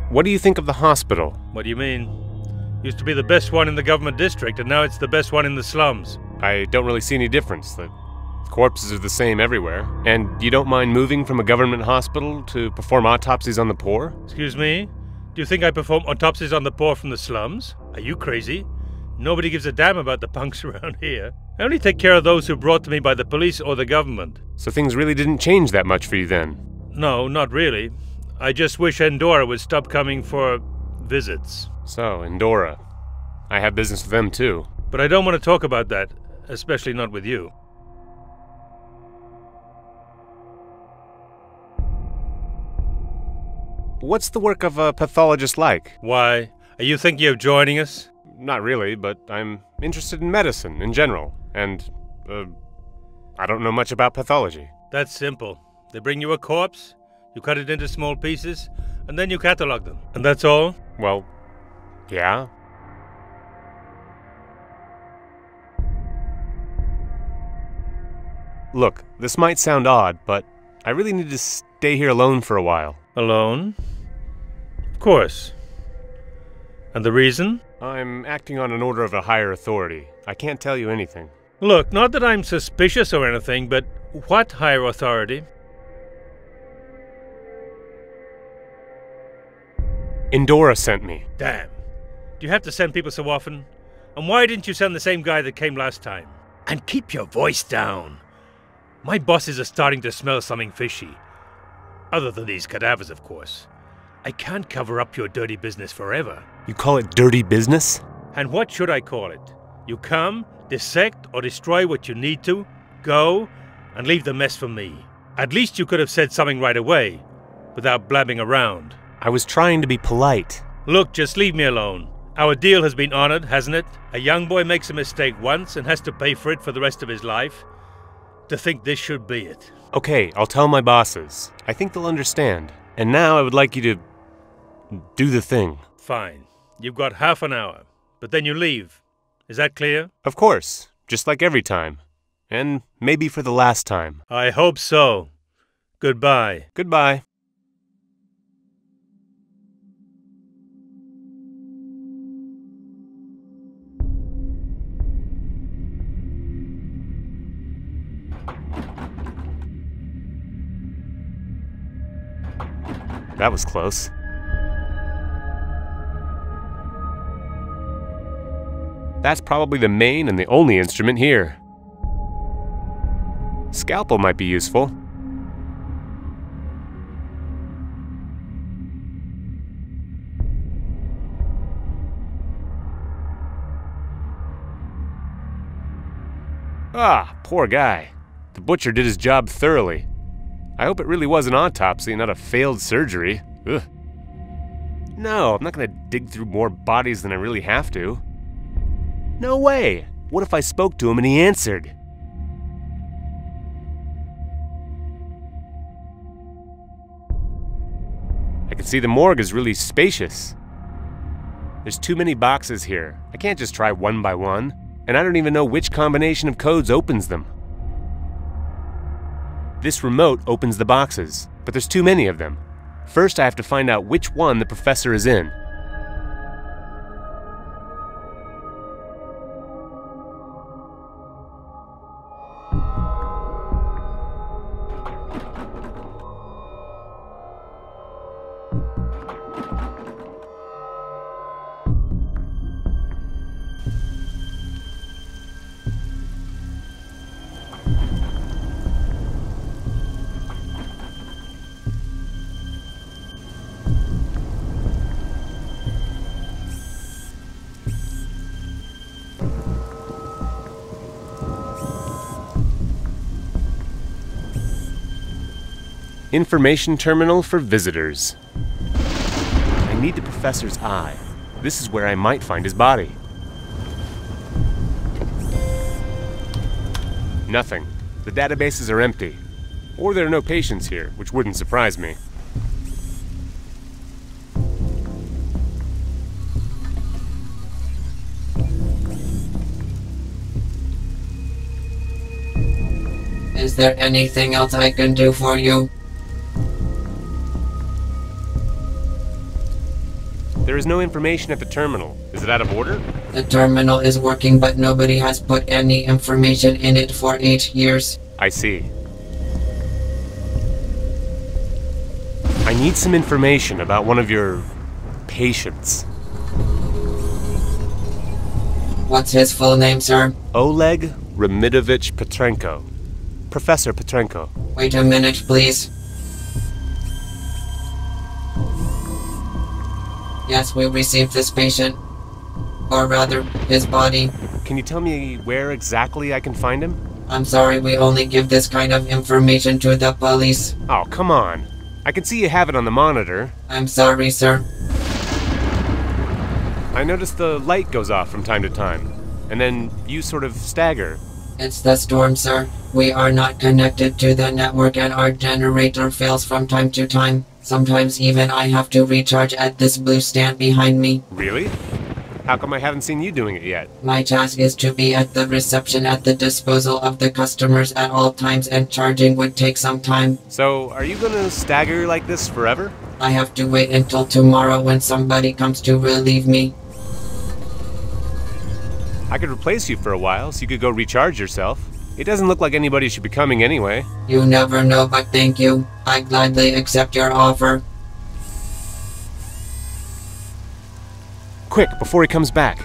What do you think of the hospital? What do you mean? Used to be the best one in the government district, and now it's the best one in the slums. I don't really see any difference. The corpses are the same everywhere. And you don't mind moving from a government hospital to perform autopsies on the poor? Excuse me? Do you think I perform autopsies on the poor from the slums? Are you crazy? Nobody gives a damn about the punks around here. I only take care of those who are brought to me by the police or the government. So things really didn't change that much for you then? No, not really. I just wish Endora would stop coming for visits. So, Endora. I have business with them too. But I don't want to talk about that, especially not with you. What's the work of a pathologist like? Why? Are you thinking of joining us? Not really, but I'm interested in medicine in general, and, I don't know much about pathology. That's simple. They bring you a corpse, you cut it into small pieces, and then you catalog them. And that's all? Well, yeah. Look, this might sound odd, but I really need to stay here alone for a while. Alone? Of course. And the reason? I'm acting on an order of a higher authority. I can't tell you anything. Look, not that I'm suspicious or anything, but what higher authority? Endora sent me. Damn. Do you have to send people so often? And why didn't you send the same guy that came last time? And keep your voice down. My bosses are starting to smell something fishy. Other than these cadavers, of course. I can't cover up your dirty business forever. You call it dirty business? And what should I call it? You come, dissect or destroy what you need to, go, and leave the mess for me. At least you could have said something right away, without blabbing around. I was trying to be polite. Look, just leave me alone. Our deal has been honored, hasn't it? A young boy makes a mistake once and has to pay for it for the rest of his life. To think this should be it. Okay, I'll tell my bosses. I think they'll understand. And now I would like you to do the thing. Fine. You've got half an hour, but then you leave. Is that clear? Of course, just like every time. And maybe for the last time. I hope so. Goodbye. Goodbye. That was close. That's probably the main and the only instrument here. Scalpel might be useful. Ah, poor guy. The butcher did his job thoroughly. I hope it really was an autopsy, not a failed surgery. Ugh. No, I'm not gonna dig through more bodies than I really have to. No way! What if I spoke to him and he answered? I can see the morgue is really spacious. There's too many boxes here. I can't just try one by one, and I don't even know which combination of codes opens them. This remote opens the boxes, but there's too many of them. First, I have to find out which one the professor is in. Information terminal for visitors. I need the professor's eye. This is where I might find his body. Nothing. The databases are empty. Or there are no patients here, which wouldn't surprise me. Is there anything else I can do for you? There is no information at the terminal. Is it out of order? The terminal is working, but nobody has put any information in it for 8 years. I see. I need some information about one of your patients. What's his full name, sir? Oleg Remidovich Petrenko. Professor Petrenko. Wait a minute, please. Yes, we received this patient. Or rather, his body. Can you tell me where exactly I can find him? I'm sorry, we only give this kind of information to the police. Oh, come on. I can see you have it on the monitor. I'm sorry, sir. I noticed the light goes off from time to time, and then you sort of stagger. It's the storm, sir. We are not connected to the network and our generator fails from time to time. Sometimes even I have to recharge at this blue stand behind me. Really? How come I haven't seen you doing it yet? My task is to be at the reception at the disposal of the customers at all times, and charging would take some time. So, are you gonna stagger like this forever? I have to wait until tomorrow when somebody comes to relieve me. I could replace you for a while so you could go recharge yourself. It doesn't look like anybody should be coming anyway. You never know, but thank you. I gladly accept your offer. Quick, before he comes back.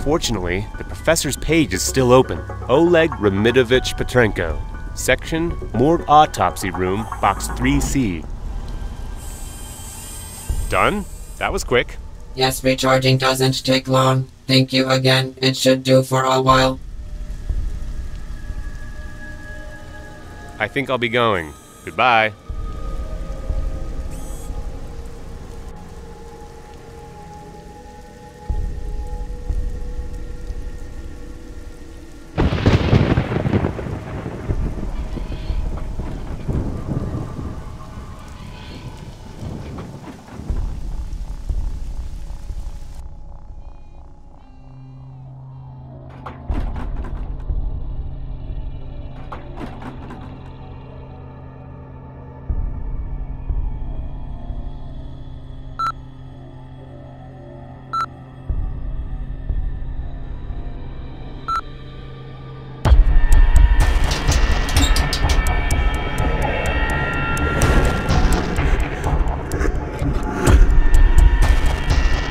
Fortunately, the professor's page is still open. Oleg Remidovich Petrenko. Section, Morgue Autopsy Room, Box 3C. Done? That was quick. Yes, recharging doesn't take long. Thank you again. It should do for a while. I think I'll be going. Goodbye.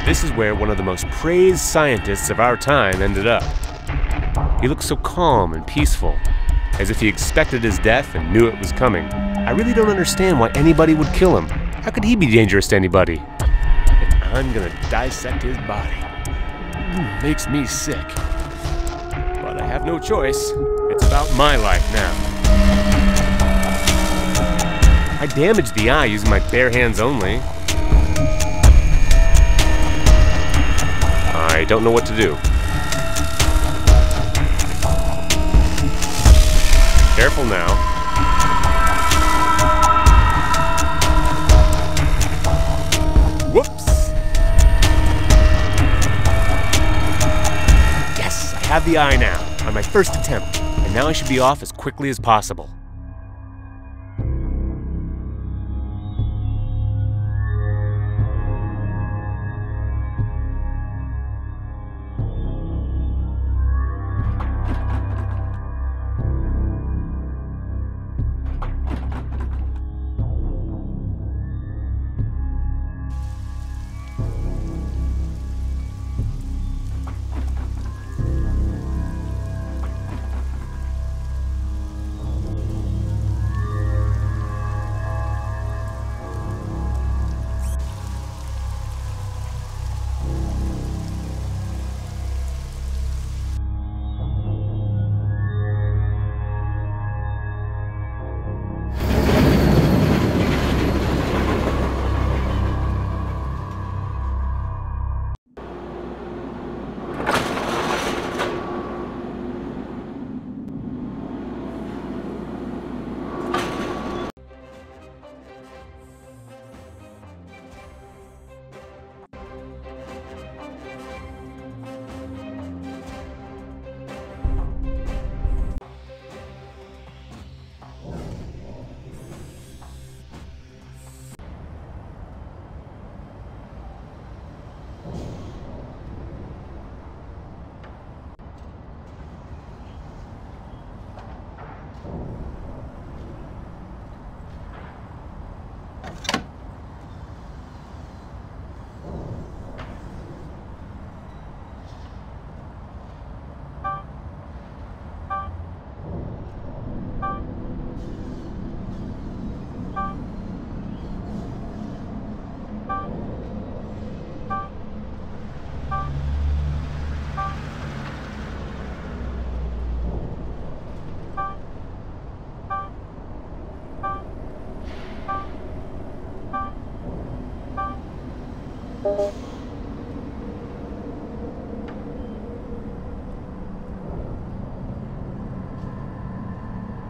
This is where one of the most praised scientists of our time ended up. He looked so calm and peaceful, as if he expected his death and knew it was coming. I really don't understand why anybody would kill him. How could he be dangerous to anybody? And I'm gonna dissect his body. Makes me sick. But I have no choice. It's about my life now. I damaged the eye using my bare hands only. I don't know what to do. Careful now. Whoops! Yes, I have the eye now, on my first attempt, and now I should be off as quickly as possible.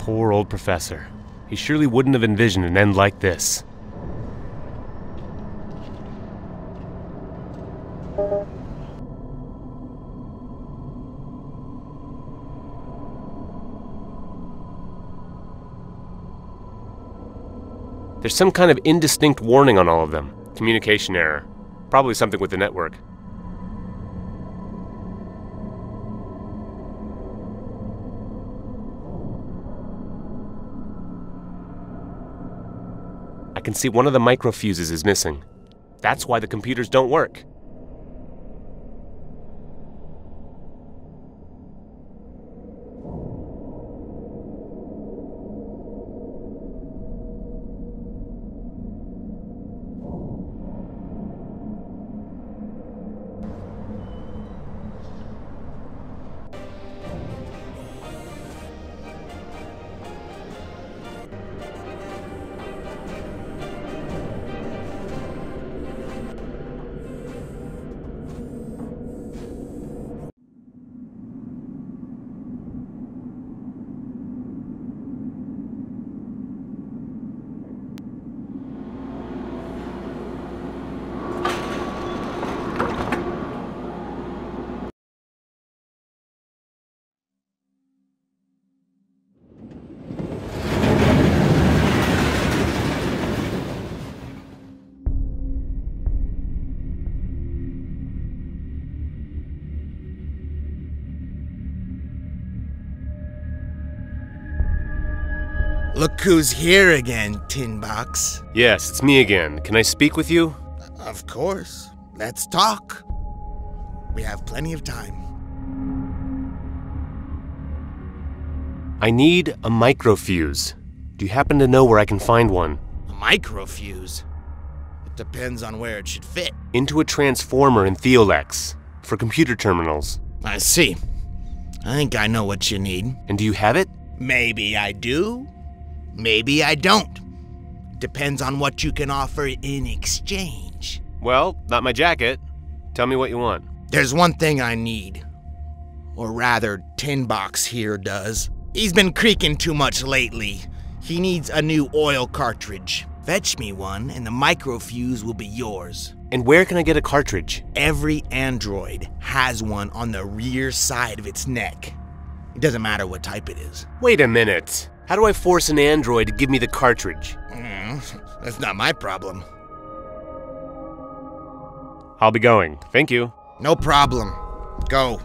Poor old professor. He surely wouldn't have envisioned an end like this. There's some kind of indistinct warning on all of them. Communication error. Probably something with the network. I can see one of the microfuses is missing. That's why the computers don't work. Look who's here again, Tin Box. Yes, it's me again. Can I speak with you? Of course. Let's talk. We have plenty of time. I need a microfuse. Do you happen to know where I can find one? A microfuse? It depends on where it should fit. Into a transformer in Theolex, for computer terminals. I see. I think I know what you need. And do you have it? Maybe I do. Maybe I don't. Depends on what you can offer in exchange. Well, not my jacket. Tell me what you want. There's one thing I need. Or rather, Tin Box here does. He's been creaking too much lately. He needs a new oil cartridge. Fetch me one, and the microfuse will be yours. And where can I get a cartridge? Every android has one on the rear side of its neck. It doesn't matter what type it is. Wait a minute. How do I force an android to give me the cartridge? That's not my problem. I'll be going. Thank you. No problem. Go.